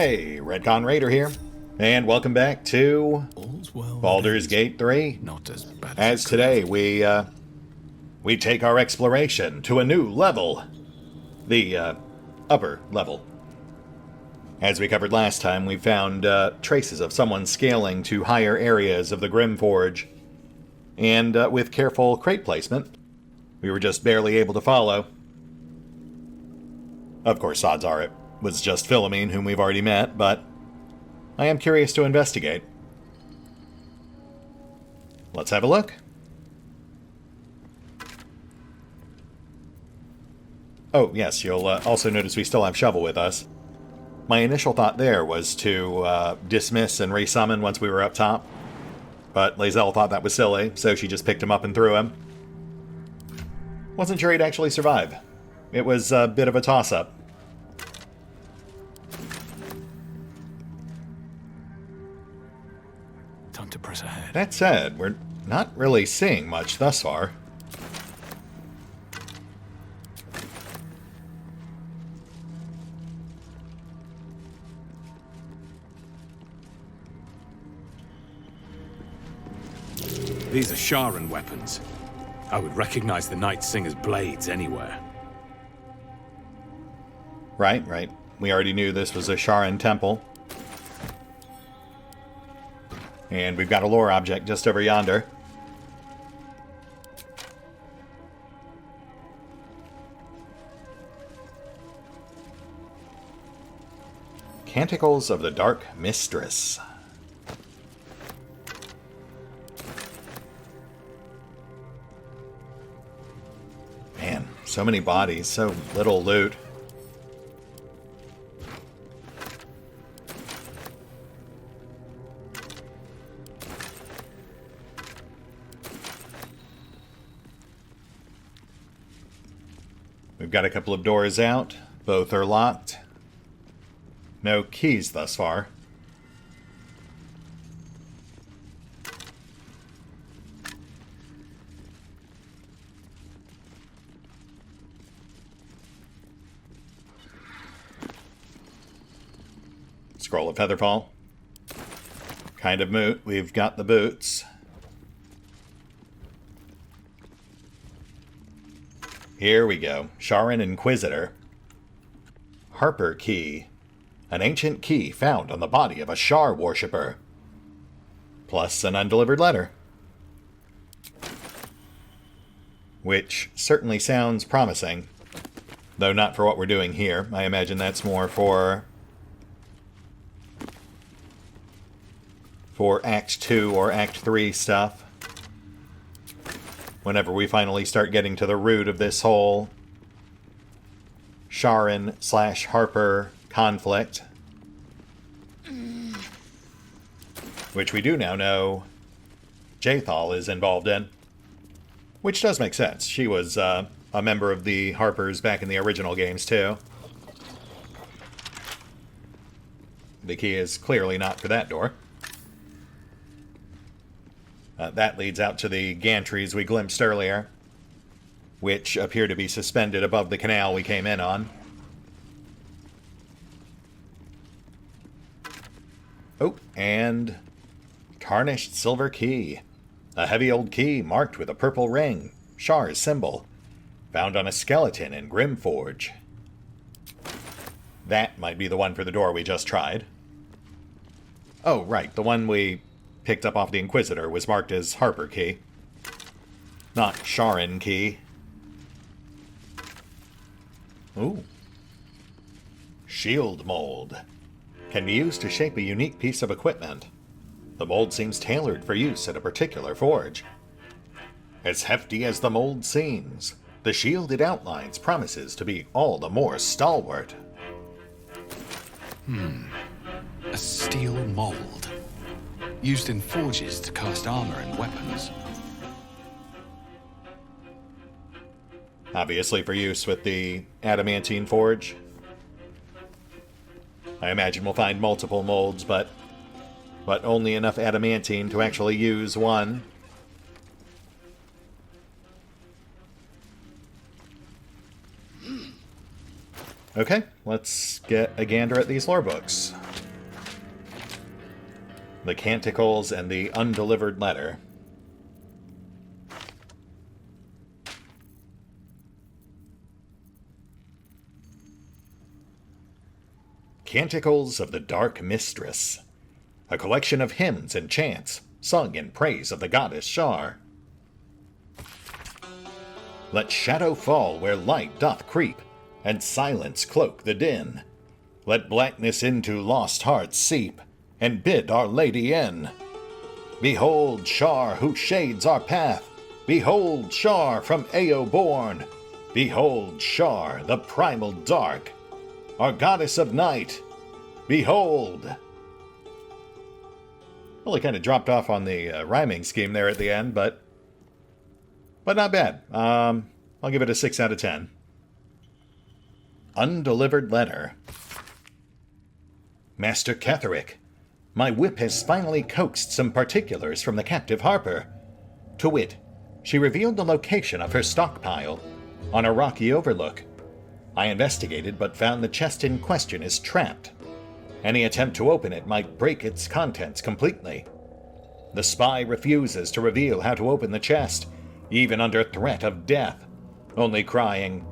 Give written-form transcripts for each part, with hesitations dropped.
Hey, RetconRaider here, and welcome back to Baldur's Gate 3. Not as bad as today we take our exploration to a new level, the upper level. As we covered last time, we found traces of someone scaling to higher areas of the Grimforge, and with careful crate placement, we were just barely able to follow. Of course, odds are it was just Philomene, whom we've already met, but I am curious to investigate. Let's have a look. Oh, yes, you'll also notice we still have Shovel with us. My initial thought there was to dismiss and resummon once we were up top, but Lae'zel thought that was silly, so she just picked him up and threw him. Wasn't sure he'd actually survive. It was a bit of a toss-up. Time to press ahead. That said, we're not really seeing much thus far. These are Sharan weapons. I would recognize the Night Singer's blades anywhere. Right. We already knew this was a Sharan temple. And we've got a lore object just over yonder. Canticles of the Dark Mistress. Man, so many bodies, so little loot. We've got a couple of doors out. Both are locked. No keys thus far. Scroll of Featherfall. Kind of moot. We've got the boots. Here we go. Sharan Inquisitor. Harper Key. An ancient key found on the body of a Shar worshipper. Plus an undelivered letter. Which certainly sounds promising. Though not for what we're doing here. I imagine that's more for Act 2 or Act 3 stuff. Whenever we finally start getting to the root of this whole Sharan/Harper conflict. Which we do now know Jaethal is involved in. Which does make sense. She was a member of the Harpers back in the original games, too. The key is clearly not for that door. That leads out to the gantries we glimpsed earlier, which appear to be suspended above the canal we came in on. Oh, and tarnished silver key. A heavy old key marked with a purple ring, Shar's symbol, found on a skeleton in Grimforge. That might be the one for the door we just tried. Oh, right, the one we picked up off the Inquisitor was marked as Harper Key. Not Sharan Key. Ooh. Shield mold. Can be used to shape a unique piece of equipment. The mold seems tailored for use at a particular forge. As hefty as the mold seems, the shield it outlines promises to be all the more stalwart. A steel mold. Used in forges to cast armor and weapons. Obviously for use with the adamantine forge. I imagine we'll find multiple molds, but only enough adamantine to actually use one. Okay, let's get a gander at these lore books. The Canticles and the Undelivered Letter. Canticles of the Dark Mistress. A collection of hymns and chants sung in praise of the goddess Shar. Let shadow fall where light doth creep, and silence cloak the din. Let blackness into lost hearts seep, and bid Our Lady in. Behold Shar who shades our path, behold Shar from Ao born, behold Shar the primal dark, our goddess of night, behold. Well, it kind of dropped off on the rhyming scheme there at the end, but not bad. I'll give it a 6 out of 10. Undelivered Letter. Master Catherick, my whip has finally coaxed some particulars from the captive Harper. To wit, she revealed the location of her stockpile on a rocky overlook. I investigated but found the chest in question is trapped. Any attempt to open it might break its contents completely. The spy refuses to reveal how to open the chest, even under threat of death, only crying,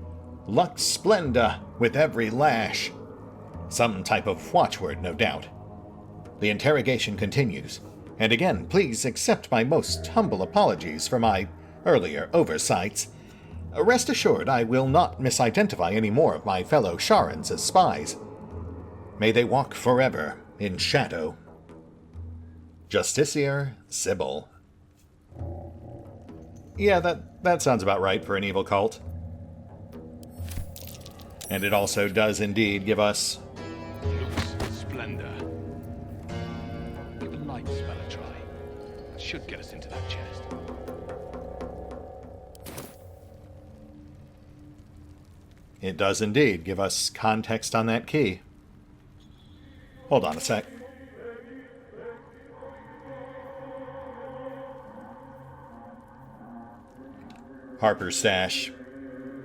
"Lux Splenda," with every lash. Some type of watchword, no doubt. The interrogation continues, and again, please accept my most humble apologies for my earlier oversights. Rest assured I will not misidentify any more of my fellow Sharans as spies. May they walk forever in shadow. Justiciar Sybil. Yeah, that sounds about right for an evil cult. And it also does indeed give us Lux Splendor. Give a light spell a try. That should get us into that chest. It does indeed give us context on that key. Hold on a sec. Harper's stash.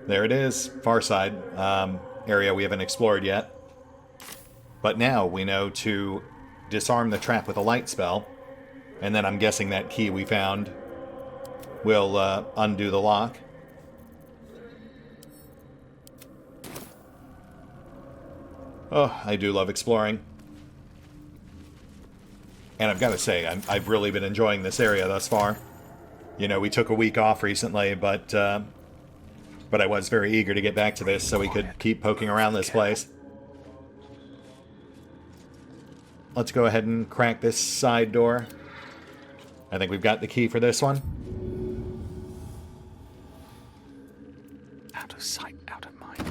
There it is. Far side. Area we haven't explored yet. But now we know to disarm the trap with a light spell. And then I'm guessing that key we found will undo the lock. Oh, I do love exploring. And I've got to say, I've really been enjoying this area thus far. You know, we took a week off recently, but I was very eager to get back to this so we could keep poking around this place. Let's go ahead and crack this side door. I think we've got the key for this one. Out of sight, out of mind.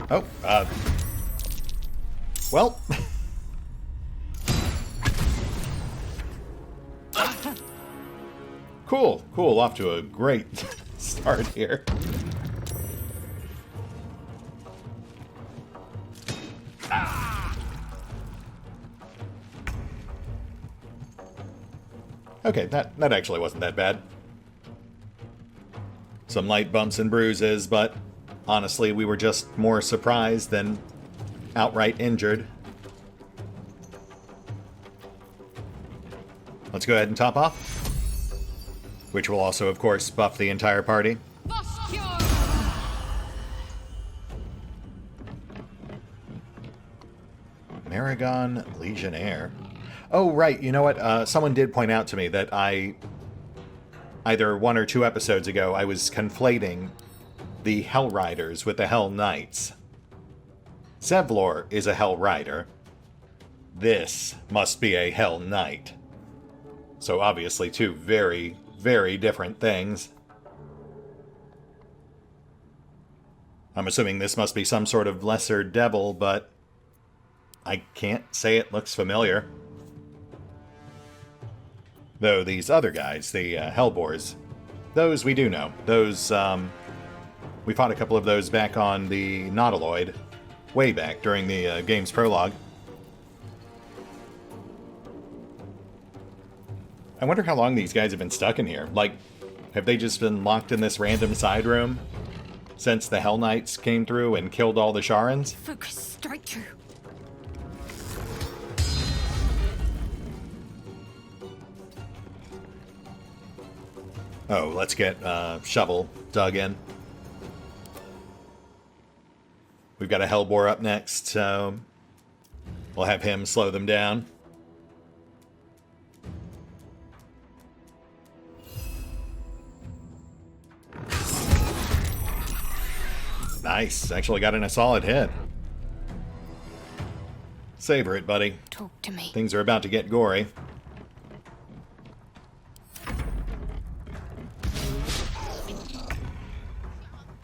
Oh, well. Cool. Off to a great start here. Okay, that actually wasn't that bad. Some light bumps and bruises, but honestly, we were just more surprised than outright injured. Let's go ahead and top off. Which will also, of course, buff the entire party. Maragon Legionnaire. Oh, right. You know what? Someone did point out to me that either 1 or 2 episodes ago, I was conflating the Hell Riders with the Hell Knights. Zevlor is a Hell Rider. This must be a Hell Knight. So obviously 2 very, very different things. I'm assuming this must be some sort of lesser devil, but I can't say it looks familiar. Though these other guys, the Hellboars, those we do know. Those, we fought a couple of those back on the Nautiloid, way back during the game's prologue. I wonder how long these guys have been stuck in here. Like, have they just been locked in this random side room since the Hell Knights came through and killed all the Sharans? Focus, strike true. Oh, let's get Shovel dug in. We've got a Hellbore up next, so we'll have him slow them down. Nice. Actually got in a solid hit. Savor it, buddy. Talk to me. Things are about to get gory.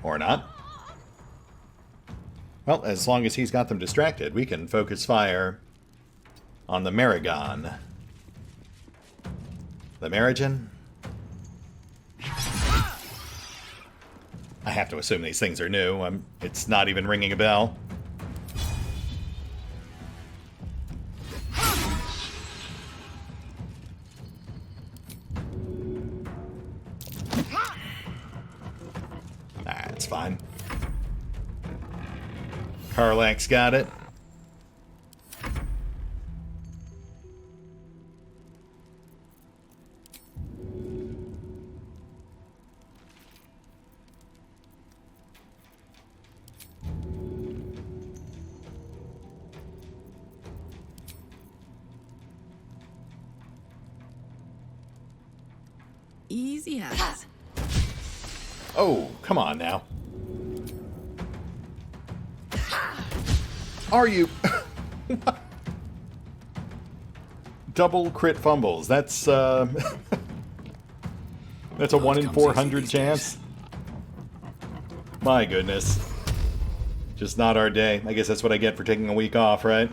Or not. Well, as long as he's got them distracted, we can focus fire on the Maragon. The Marigen? I have to assume these things are new. It's not even ringing a bell. It's fine. Karlak's got it. Easy as. Oh, come on now. Are you... Double crit fumbles. That's, that's a 1 in 400 chance. My goodness. Just not our day. I guess that's what I get for taking a week off, right?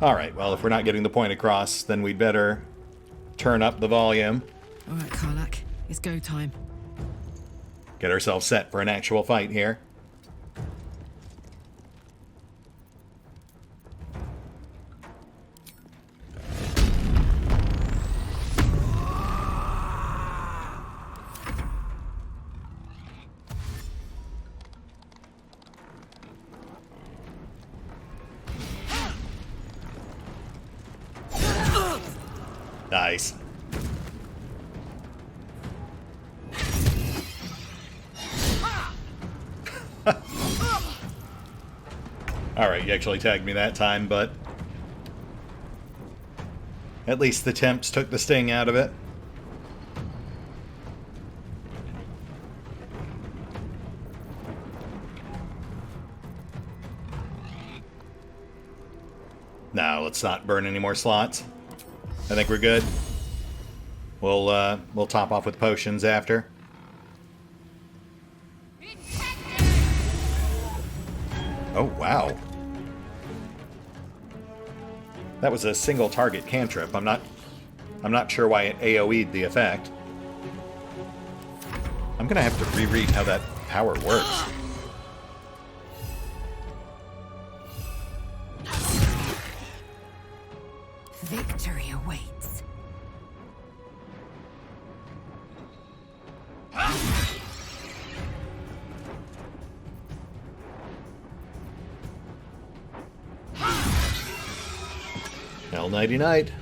Alright, well, if we're not getting the point across, then we'd better turn up the volume. Alright, Karlak. It's go time. Get ourselves set for an actual fight here. Nice. Alright, you actually tagged me that time, but at least the temps took the sting out of it. Now, let's not burn any more slots. I think we're good. We'll top off with potions after. Oh, wow. That was a single target cantrip. I'm not sure why it AoE'd the effect. I'm gonna have to reread how that power works. Victory awaits. Hell nighty night.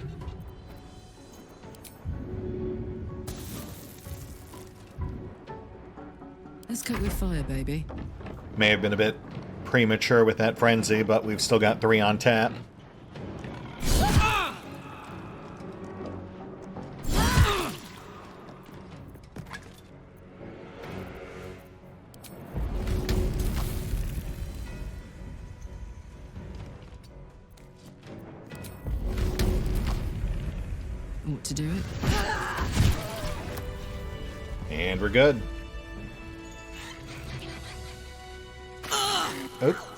Let's cook with fire, baby. May have been a bit premature with that frenzy, but we've still got 3 on tap. Ought to do it. And we're good. Oh.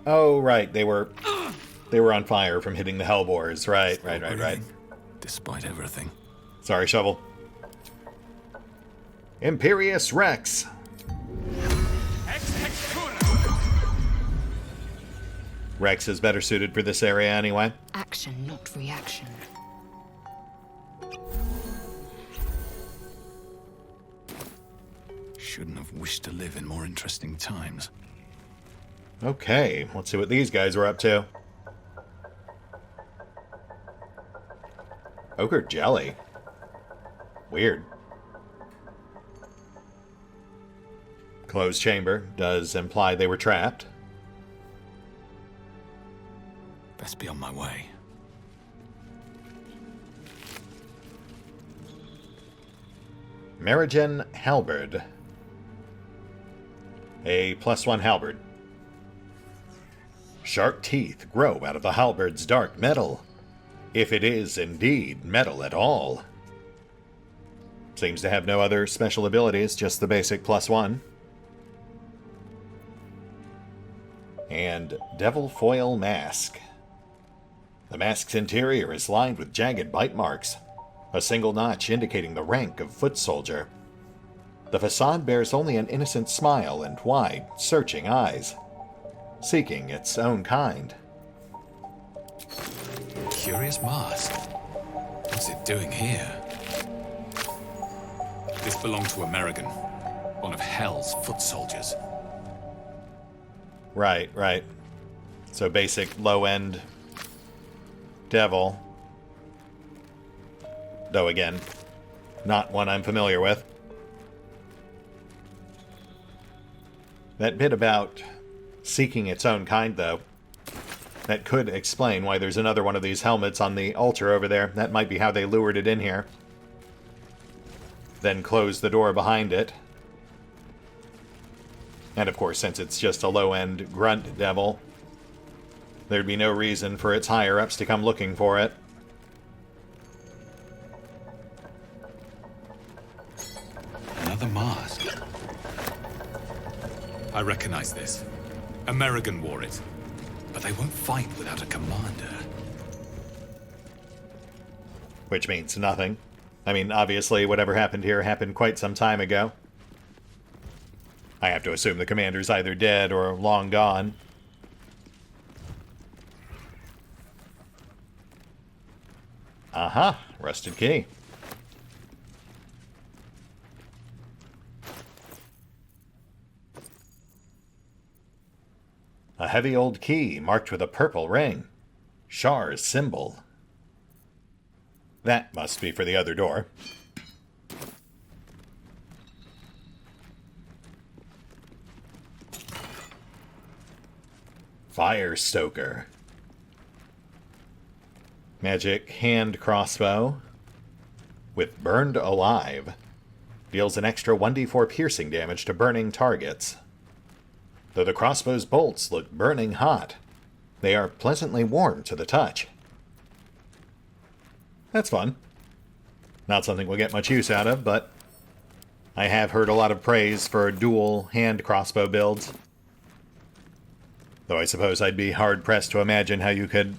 Oh, right. They were on fire from hitting the hellbores. Right. Despite everything. Sorry, Shovel. Imperious Rex. Rex is better suited for this area anyway. Action, not reaction. shouldn't have wished to live in more interesting times. Okay, let's see what these guys were up to. Ochre jelly. Weird. Closed chamber does imply they were trapped. Best be on my way. Merigen Halberd. A +1 halberd. Sharp teeth grow out of the halberd's dark metal, if it is indeed metal at all. Seems to have no other special abilities, just the basic +1. And Devil Foil Mask. The mask's interior is lined with jagged bite marks, a single notch indicating the rank of foot soldier. The facade bears only an innocent smile and wide, searching eyes, seeking its own kind. Curious mask. What's it doing here? This belonged to American, one of Hell's foot soldiers. Right, right. So basic low-end devil. Though again, not one I'm familiar with. That bit about seeking its own kind, though, that could explain why there's another one of these helmets on the altar over there. That might be how they lured it in here. Then closed the door behind it. And of course, since it's just a low-end grunt devil, there'd be no reason for its higher-ups to come looking for it. Another mask. I recognize this. American wore it. But they won't fight without a commander. Which means nothing. I mean, obviously, whatever happened here happened quite some time ago. I have to assume the commander's either dead or long gone. Aha, rusted key. A heavy old key marked with a purple ring. Shar's symbol. That must be for the other door. Fire Stoker. Magic hand crossbow with Burned Alive. Deals an extra 1d4 piercing damage to burning targets. Though the crossbow's bolts look burning hot, they are pleasantly warm to the touch. That's fun. Not something we'll get much use out of, but I have heard a lot of praise for dual hand crossbow builds. Though I suppose I'd be hard-pressed to imagine how you could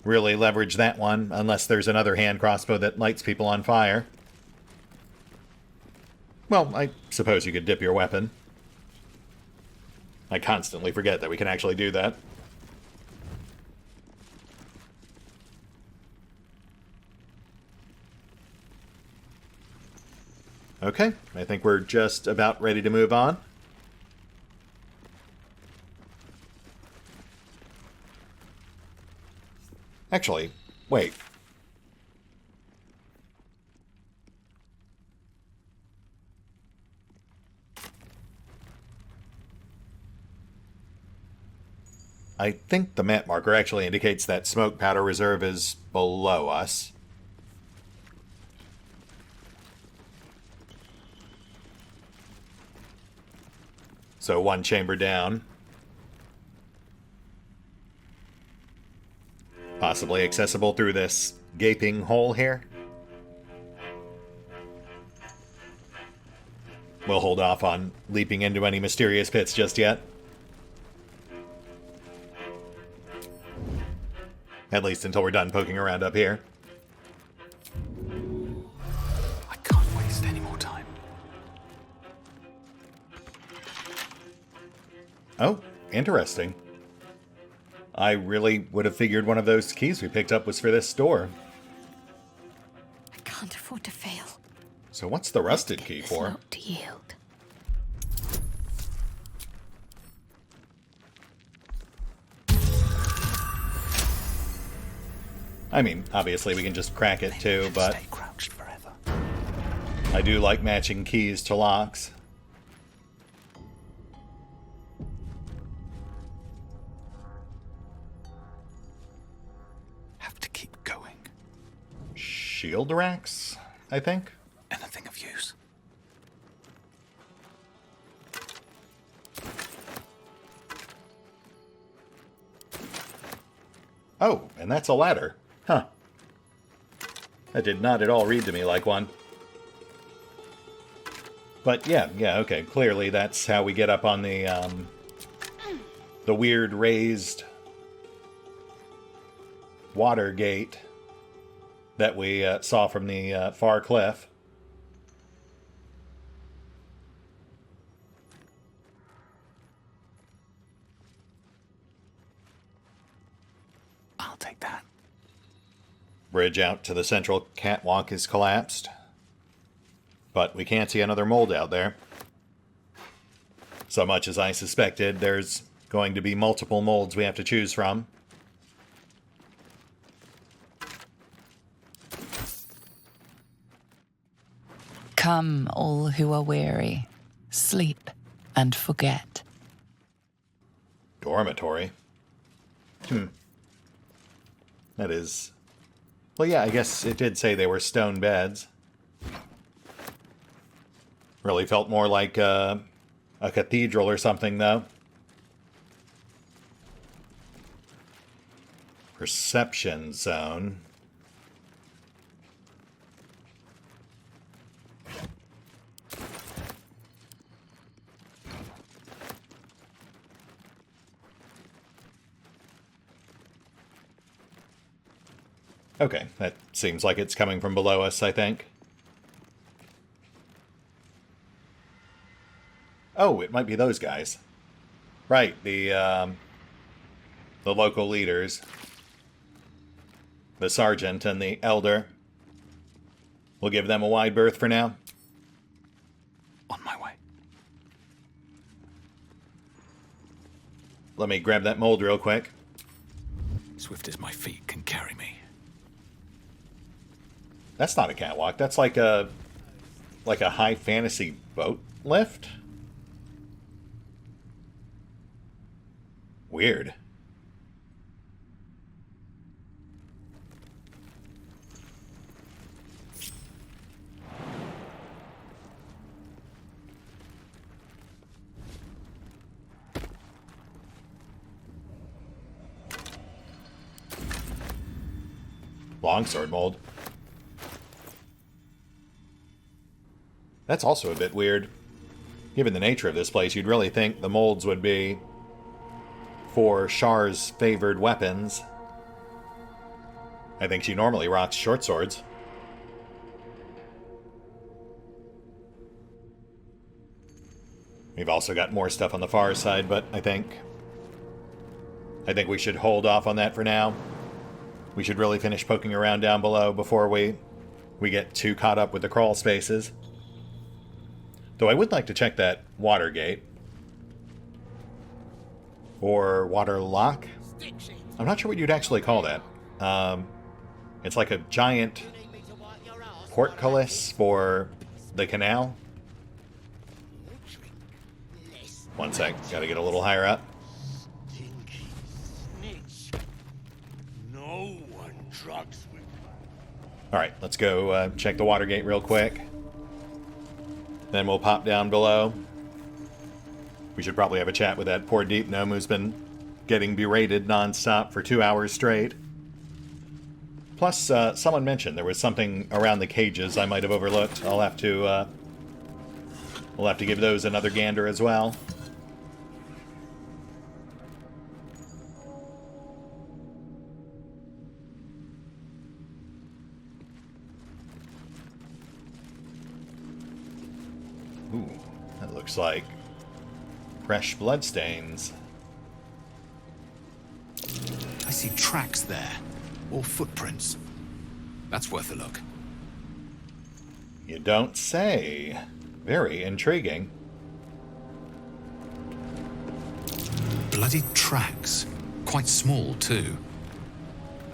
really leverage that one, unless there's another hand crossbow that lights people on fire. Well, I suppose you could dip your weapon. I constantly forget that we can actually do that. Okay, I think we're just about ready to move on. Actually, wait. I think the map marker actually indicates that smoke powder reserve is below us. So one chamber down. Possibly accessible through this gaping hole here. We'll hold off on leaping into any mysterious pits just yet. At least until we're done poking around up here. I can't waste any more time. Oh, interesting. I really would have figured one of those keys we picked up was for this door. I can't afford to fail. So what's the rusted key It's for? not to yield. I mean, obviously we can just crack it too, but Stay crouched forever. I do like matching keys to locks. Have to keep going. Shield racks, I think? Anything of use. Oh, and that's a ladder. Huh. That did not at all read to me like one. But yeah, okay. Clearly that's how we get up on the weird raised water gate that we saw from the far cliff. I'll take that. Bridge out to the central catwalk is collapsed. But we can't see another mold out there. So much as I suspected, there's going to be multiple molds we have to choose from. Come, all who are weary, sleep and forget. Dormitory. That is... Well, yeah, I guess it did say they were stone beds. Really felt more like a cathedral or something, though. Perception zone. Okay, that seems like it's coming from below us, I think. Oh, it might be those guys. Right, the local leaders. The sergeant and the elder. We'll give them a wide berth for now. On my way. Let me grab that mold real quick. Swift as my feet can carry me. That's not a catwalk. That's like a high fantasy boat lift. Weird. Longsword mold. That's also a bit weird. Given the nature of this place, you'd really think the molds would be for Shar's favored weapons. I think she normally rocks short swords. We've also got more stuff on the far side, but I think we should hold off on that for now. We should really finish poking around down below before we get too caught up with the crawl spaces. Though I would like to check that water gate. Or water lock? I'm not sure what you'd actually call that. It's like a giant portcullis for the canal. One sec, gotta get a little higher up. No one drugs with Alright, let's go check the water gate real quick. Then we'll pop down below. We should probably have a chat with that poor deep gnome who's been getting berated non-stop for 2 hours straight. Plus, someone mentioned there was something around the cages I might have overlooked. We'll have to give those another gander as well. Ooh, that looks like fresh bloodstains. I see tracks there, or footprints. That's worth a look. You don't say. Very intriguing. Bloody tracks. Quite small, too.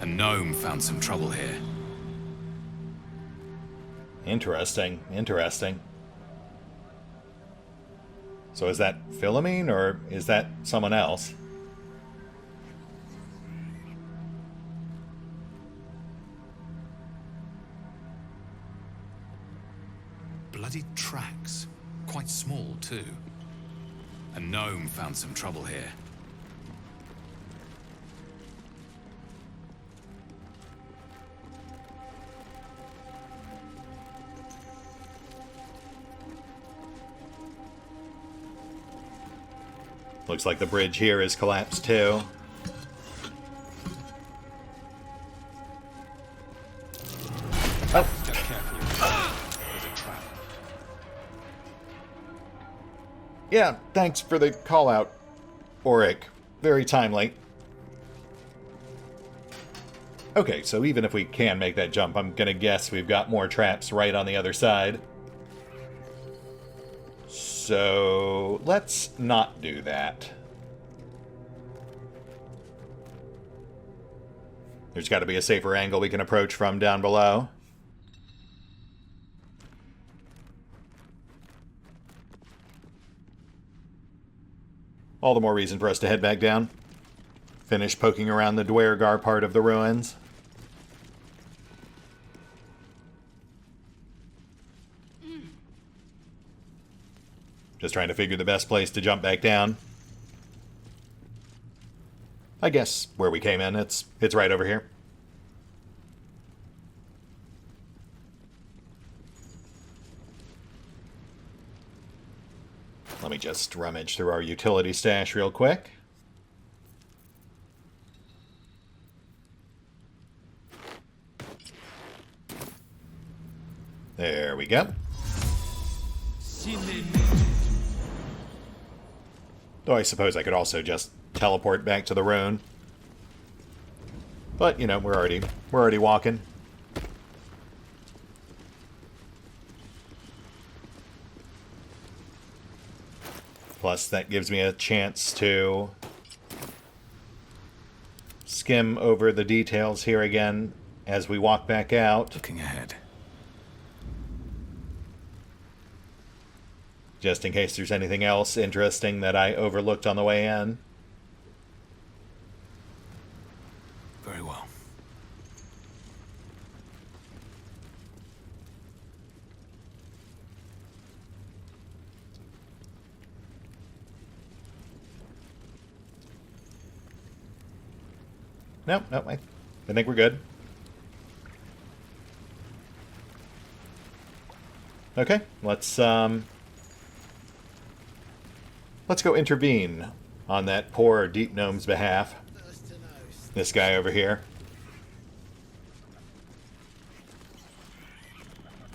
A gnome found some trouble here. Interesting, interesting. So is that Philomene, or is that someone else? Bloody tracks. Quite small, too. A gnome found some trouble here. Looks like the bridge here is collapsed too. Oh. Just carefully. There's a trap. Yeah, thanks for the call out, Auric. Very timely. Okay, so even if we can make that jump, I'm gonna guess we've got more traps right on the other side. So let's not do that. There's got to be a safer angle we can approach from down below. All the more reason for us to head back down. Finish poking around the Dwergar part of the ruins. Just trying to figure the best place to jump back down. I guess where we came in, it's right over here. Let me just rummage through our utility stash real quick. There we go. Though I suppose I could also just teleport back to the rune. But, you know, we're already walking. Plus, that gives me a chance to skim over the details here again as we walk back out. Looking ahead. Just in case there's anything else interesting that I overlooked on the way in. Very well. No, I think we're good. Okay, let's go intervene on that poor deep gnome's behalf. This guy over here.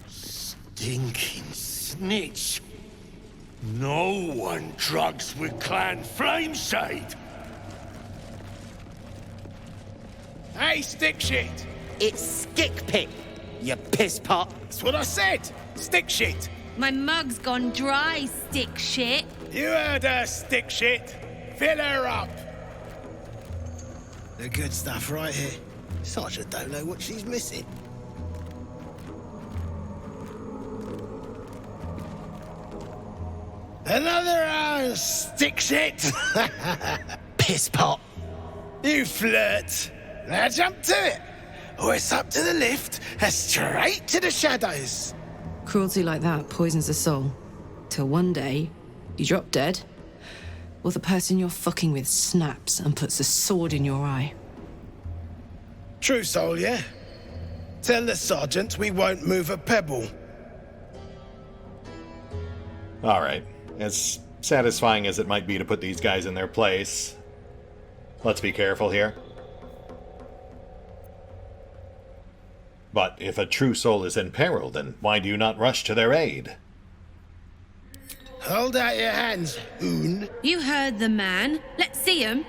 Stinking snitch. No one drugs with Clan Flameshade. Hey, stick shit! It's stick pit, you piss pot. That's what I said! Stick shit! My mug's gone dry, stick shit. You heard her, stick shit! Fill her up! The good stuff right here. Sergeant don't know what she's missing. Another round, stick shit! Piss pot. You flirt. Now jump to it. Or it's up to the lift and straight to the shadows. Cruelty like that poisons the soul. Till one day, you drop dead, or the person you're fucking with snaps and puts a sword in your eye. True soul, yeah? Tell the sergeant we won't move a pebble. Alright, as satisfying as it might be to put these guys in their place, let's be careful here. But if a true soul is in peril, then why do you not rush to their aid? Hold out your hands, hoon. You heard the man. Let's see him.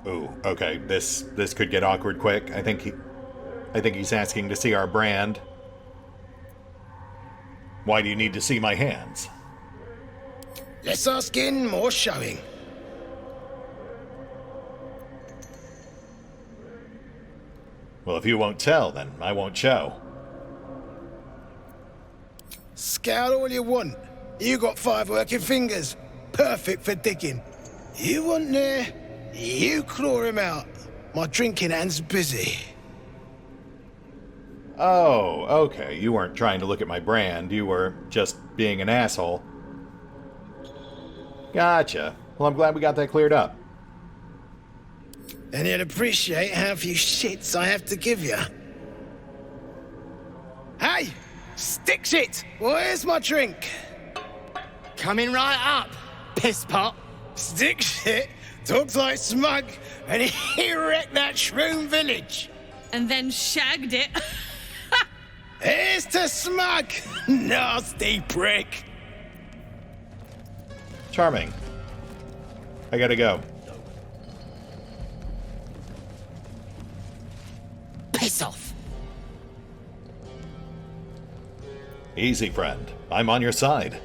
Ooh, okay, this could get awkward quick. I think I think he's asking to see our brand. Why do you need to see my hands? Less our skin, more showing. Well, if you won't tell, then I won't show. Scout all you want. You got 5 working fingers. Perfect for digging. You want there? You claw him out. My drinking hand's busy. Oh, okay. You weren't trying to look at my brand. You were just being an asshole. Gotcha. Well, I'm glad we got that cleared up. And you'll appreciate how few shits I have to give you. Hey! Stick shit! Where's my drink? Coming right up, piss pot. Stick shit talks like smug, and he wrecked that shroom village. And then shagged it. Here's to smug, nasty prick. Charming. I gotta go. Piss off. Easy, friend. I'm on your side.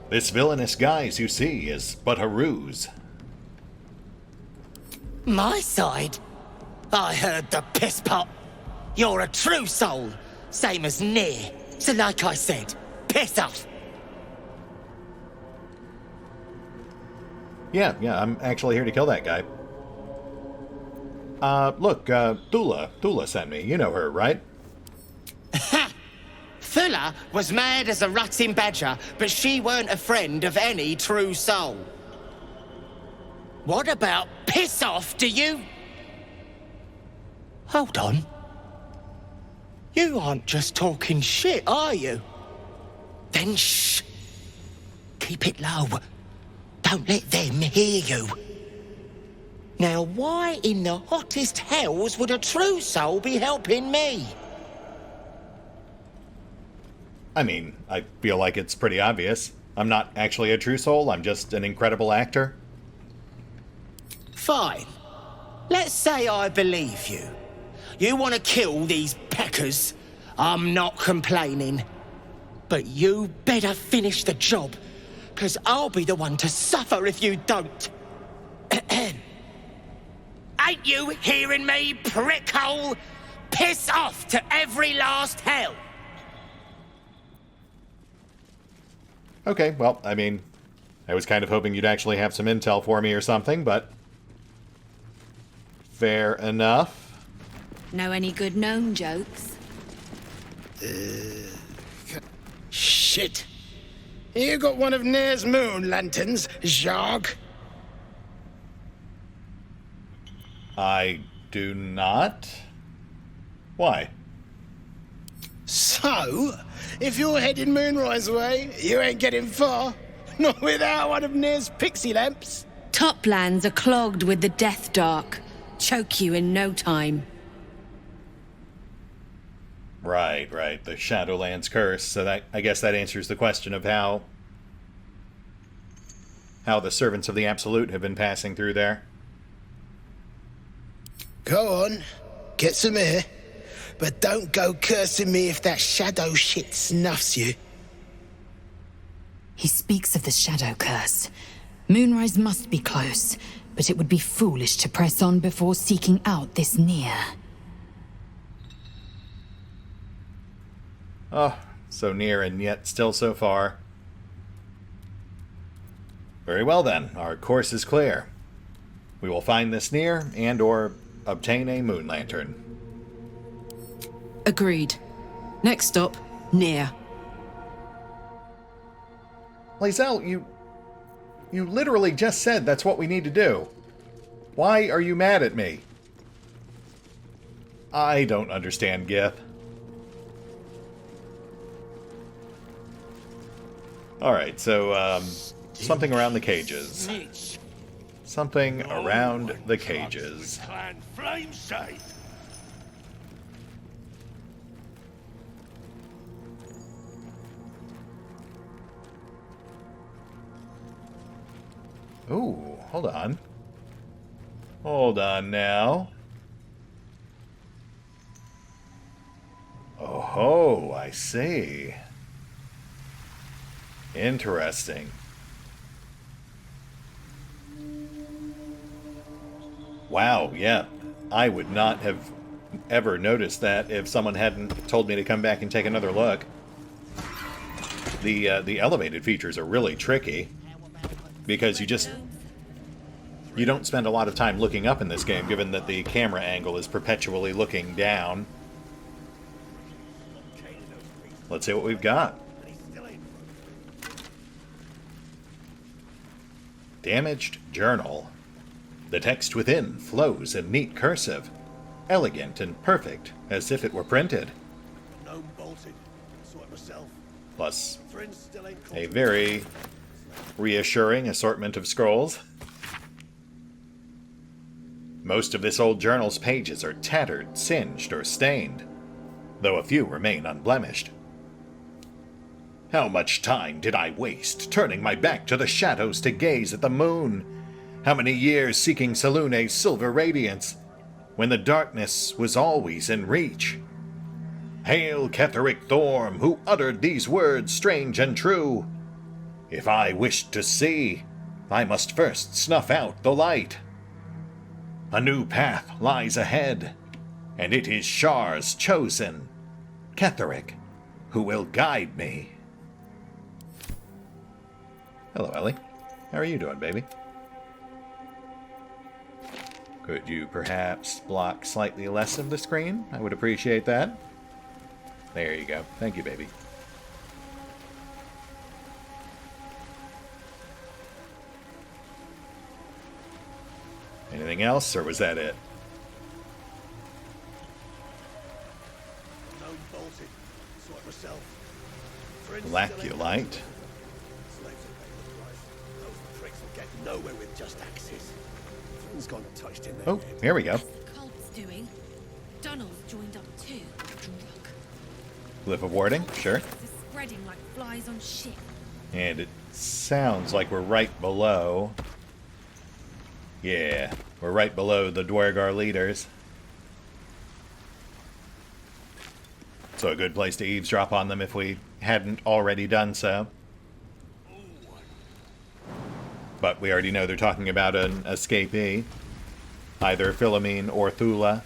This villainous guise you see is but a ruse. My side? I heard the piss pot. You're a true soul, same as Near. So like I said, piss off. Yeah, I'm actually here to kill that guy. Look, Thula sent me. You know her, right? Ha! Thula was mad as a rutting badger, but she weren't a friend of any true soul. What about piss off, do you? Hold on. You aren't just talking shit, are you? Then shh. Keep it low. Don't let them hear you. Now, why in the hottest hells would a true soul be helping me? I mean, I feel like it's pretty obvious. I'm not actually a true soul, I'm just an incredible actor. Fine. Let's say I believe you. You want to kill these peckers. I'm not complaining. But you better finish the job, because I'll be the one to suffer if you don't. Ain't you hearing me, prickhole? Piss off to every last hell! Okay, well, I mean, I was kind of hoping you'd actually have some intel for me or something, but... fair enough. Know any good gnome jokes? Shit. You got one of Nair's moon lanterns, Zharg? I do not? Why? So, if you're heading Moonrise way, you ain't getting far. Not without one of Nair's pixie lamps. Toplands are clogged with the death dark. Choke you in no time. Right. The Shadowlands curse. So that, I guess that answers the question of how the servants of the Absolute have been passing through there. Go on, get some air. But don't go cursing me if that shadow shit snuffs you. He speaks of the shadow curse. Moonrise must be close, but it would be foolish to press on before seeking out this Near. Oh, so near and yet still so far. Very well then, our course is clear. We will find this Near and/or obtain a moon lantern. Agreed. Next stop, Near. Lae'zel, you literally just said that's what we need to do. Why are you mad at me? I don't understand, Gith. Alright, so, something around the cages. Something around the cages. Ooh, hold on. Hold on now. I see. Interesting. Wow, yeah. I would not have ever noticed that if someone hadn't told me to come back and take another look. The elevated features are really tricky because you don't spend a lot of time looking up in this game, given that the camera angle is perpetually looking down. Let's see what we've got. Damaged journal. The text within flows in neat cursive, elegant and perfect, as if it were printed. Plus, a very reassuring assortment of scrolls. Most of this old journal's pages are tattered, singed, or stained, though a few remain unblemished. How much time did I waste turning my back to the shadows to gaze at the moon? How many years seeking Selune's silver radiance, when the darkness was always in reach? Hail Ketheric Thorm, who uttered these words strange and true. If I wished to see, I must first snuff out the light. A new path lies ahead, and it is Shar's chosen, Ketheric, who will guide me. Hello, Ellie. How are you doing, baby? Could you perhaps block slightly less of the screen? I would appreciate that. There you go. Thank you, baby. Anything else, or was that it? Laculite. Nowhere with just axes. He's gone touched in there. Oh, here we go. Cult's doing. Donald's joined up too. Drunk. Glyph of warding, sure. It's spreading like flies on shit. And it sounds like we're right below. Yeah, we're right below the Dwargar leaders. So a good place to eavesdrop on them if we hadn't already done so. But we already know they're talking about an escapee. Either Philomene or Thula.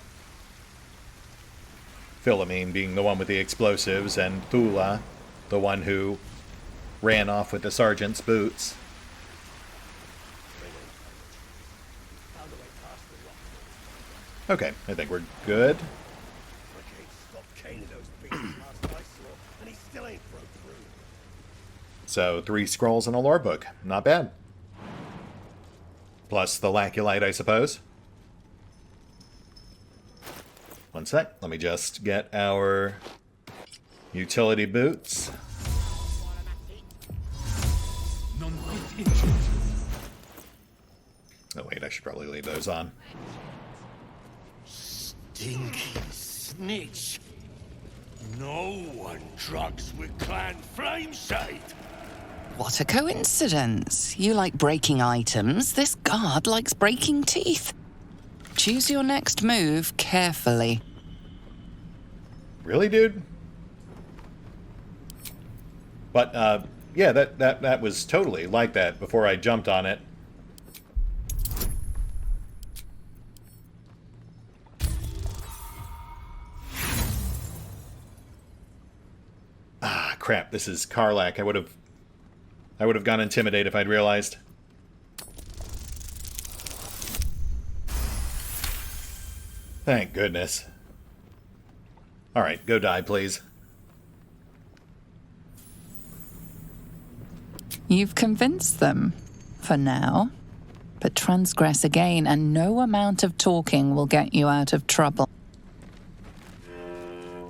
Philomene being the one with the explosives, and Thula, the one who ran off with the sergeant's boots. Okay, I think we're good. So 3 scrolls and a lore book. Not bad. Plus the Laculite, I suppose. One sec. Let me just get our utility boots. Oh wait, I should probably leave those on. Stinky snitch. No one drugs with Clan Flameshade. What a coincidence. You like breaking items. This guard likes breaking teeth. Choose your next move carefully. Really, dude? But, yeah, that was totally like that before I jumped on it. Ah, crap, this is Karlach. I would have gone Intimidate if I'd realized. Thank goodness. Alright, go die, please. You've convinced them, for now. But transgress again, and no amount of talking will get you out of trouble.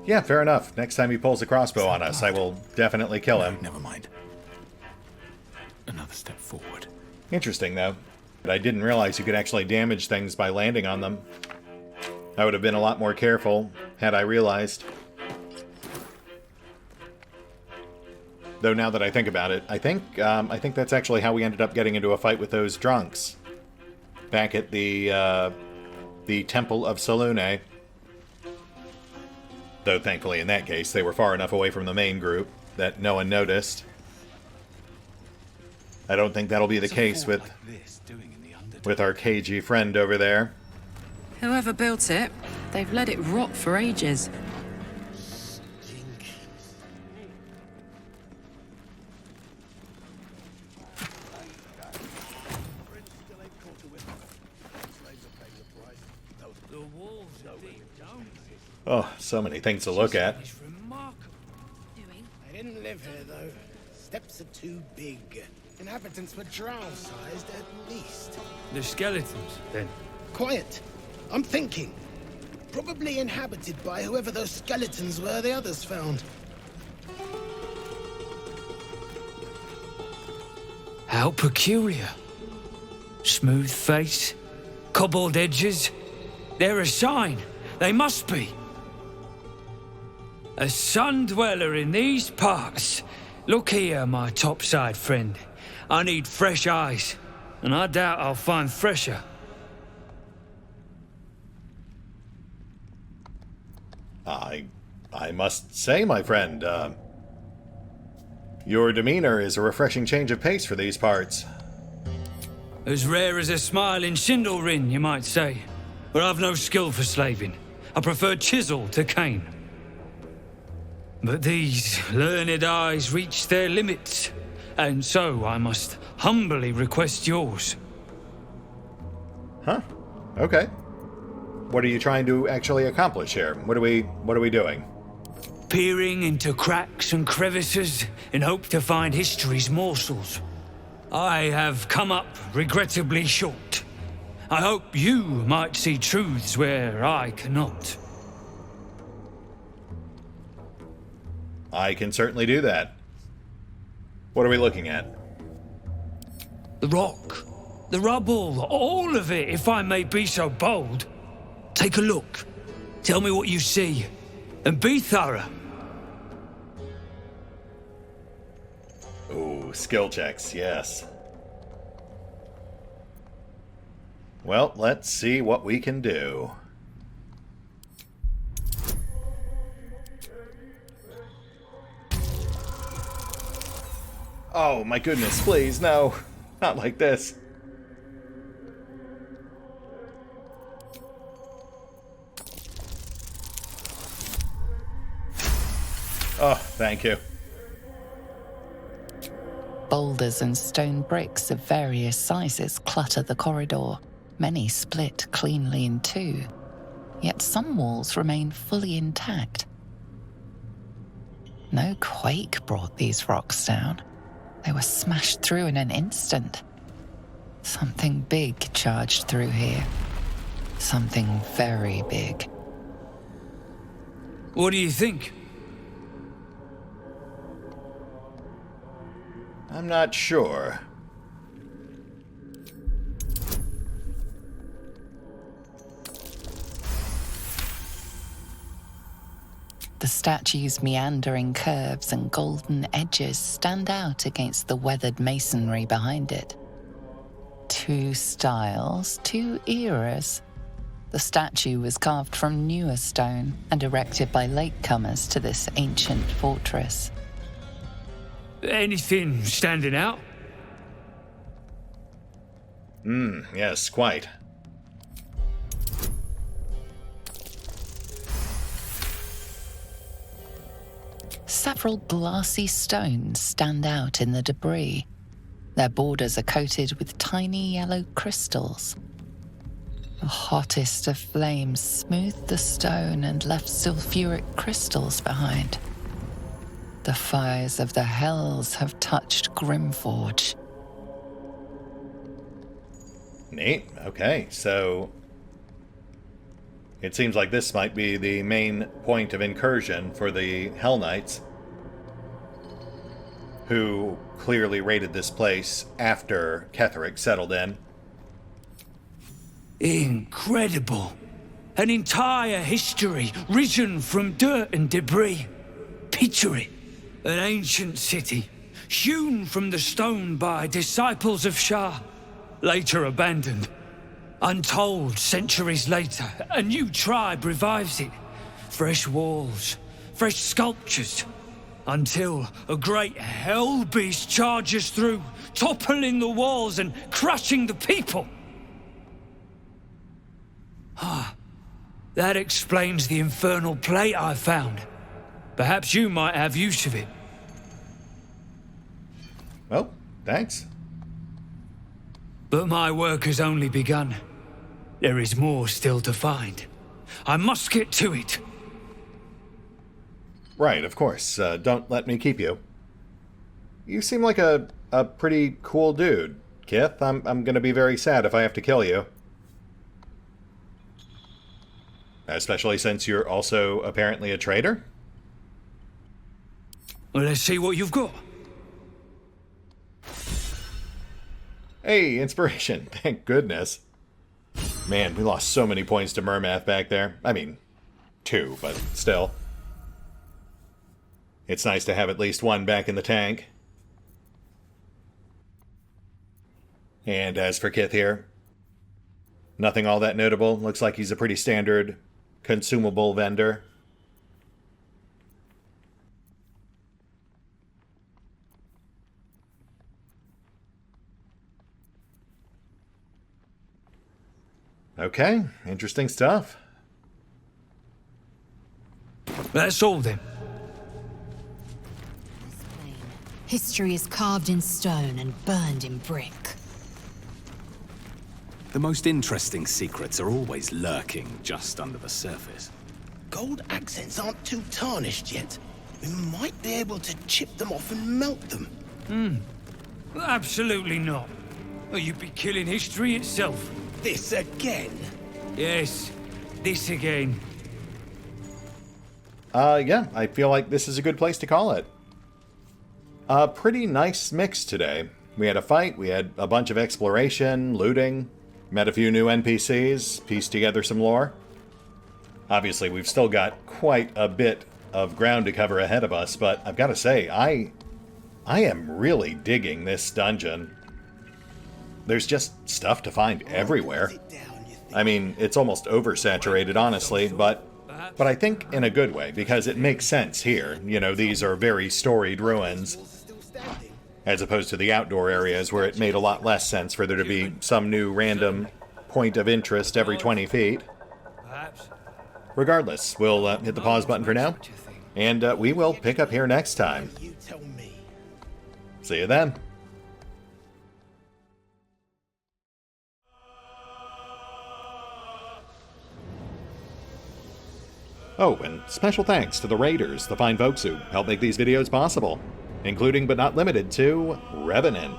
Yeah, fair enough. Next time he pulls a crossbow on us, I will definitely kill him. Never mind. Another step forward. Interesting, though. But I didn't realize you could actually damage things by landing on them. I would have been a lot more careful had I realized. Though now that I think about it, I think that's actually how we ended up getting into a fight with those drunks. Back at the Temple of Selune. Though thankfully in that case, they were far enough away from the main group that no one noticed. I don't think that'll be the case with our cagey friend over there. Whoever built it, they've let it rot for ages. Oh, so many things to look at. They didn't live here, though. Steps are too big. Inhabitants were drow-sized at least. The skeletons, then? Quiet. I'm thinking. Probably inhabited by whoever those skeletons were the others found. How peculiar. Smooth face, cobbled edges. They're a sign. They must be. A sun dweller in these parts. Look here, my topside friend. I need fresh eyes, and I doubt I'll find fresher. I must say, my friend, your demeanor is a refreshing change of pace for these parts. As rare as a smile in Sindelrin, you might say. But I've no skill for slaving. I prefer chisel to cane. But these learned eyes reach their limits, and so I must humbly request yours. Huh? Okay. What are you trying to actually accomplish here? What are we doing? Peering into cracks and crevices in hope to find history's morsels. I have come up regrettably short. I hope you might see truths where I cannot. I can certainly do that. What are we looking at? The rock, the rubble, all of it, if I may be so bold. Take a look. Tell me what you see. And be thorough. Ooh, skill checks, yes. Well, let's see what we can do. Oh my goodness, please, no. Not like this. Oh, thank you. Boulders and stone bricks of various sizes clutter the corridor. Many split cleanly in two, yet some walls remain fully intact. No quake brought these rocks down. They were smashed through in an instant. Something big charged through here. Something very big. What do you think? I'm not sure. The statue's meandering curves and golden edges stand out against the weathered masonry behind it. Two styles, two eras. The statue was carved from newer stone and erected by latecomers to this ancient fortress. Anything standing out? Yes, quite. Several glassy stones stand out in the debris. Their borders are coated with tiny yellow crystals. The hottest of flames smoothed the stone and left sulfuric crystals behind. The fires of the hells have touched Grimforge. Neat. Okay, so it seems like this might be the main point of incursion for the Hell Knights, who clearly raided this place after Ketheric settled in. Incredible. An entire history risen from dirt and debris. Picture it. An ancient city, hewn from the stone by disciples of Shah, later abandoned. Untold centuries later, a new tribe revives it, fresh walls, fresh sculptures, until a great hell beast charges through, toppling the walls and crushing the people. That explains the infernal plate I found. Perhaps you might have use of it. Well, thanks. But my work has only begun. There is more still to find. I must get to it. Right, of course. Don't let me keep you. You seem like a pretty cool dude, Kith. I'm gonna be very sad if I have to kill you. Especially since you're also apparently a traitor? Well, let's see what you've got. Hey, inspiration. Thank goodness. Man, we lost so many points to Mermath back there. I mean, 2, but still. It's nice to have at least 1 back in the tank. And as for Kith here, nothing all that notable. Looks like he's a pretty standard consumable vendor. Okay, interesting stuff. That's all then. History is carved in stone and burned in brick. The most interesting secrets are always lurking just under the surface. Gold accents aren't too tarnished yet. We might be able to chip them off and melt them. Absolutely not. Or you'd be killing history itself. This again? Yes, this again. Yeah, I feel like this is a good place to call it. A pretty nice mix today. We had a fight, we had a bunch of exploration, looting, met a few new NPCs, pieced together some lore. Obviously, we've still got quite a bit of ground to cover ahead of us, but I've got to say, I am really digging this dungeon. There's just stuff to find everywhere. I mean, it's almost oversaturated, honestly, but I think in a good way, because it makes sense here. You know, these are very storied ruins, as opposed to the outdoor areas where it made a lot less sense for there to be some new random point of interest every 20 feet. Regardless, we'll hit the pause button for now, and we will pick up here next time. See you then. Oh, and special thanks to the Raiders, the fine folks who help make these videos possible, including but not limited to Revenant,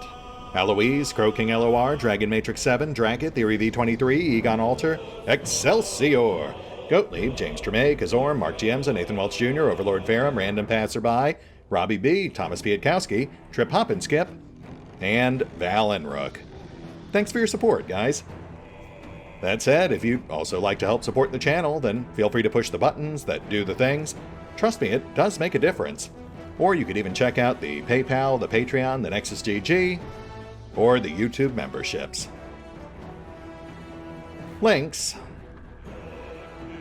Alois, CrowkingLoR, Dragon Matrix 7, Drakiith, Theory V23, EgonAlter, Exsellsior, Gottlieb, James Trimmier, Kazorm, Mark Giemza, Nathan Welch Jr., OverlordPherom, RandomPassrby, RobbyB, Tomasz Piątkowski, Triphoppenskip, and Valinrook. Thanks for your support, guys. That said, if you'd also like to help support the channel, then feel free to push the buttons that do the things. Trust me, it does make a difference. Or you could even check out the PayPal, the Patreon, the Nexus GG, or the YouTube memberships. Links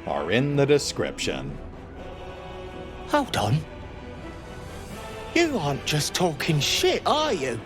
are in the description. Hold on. You aren't just talking shit, are you?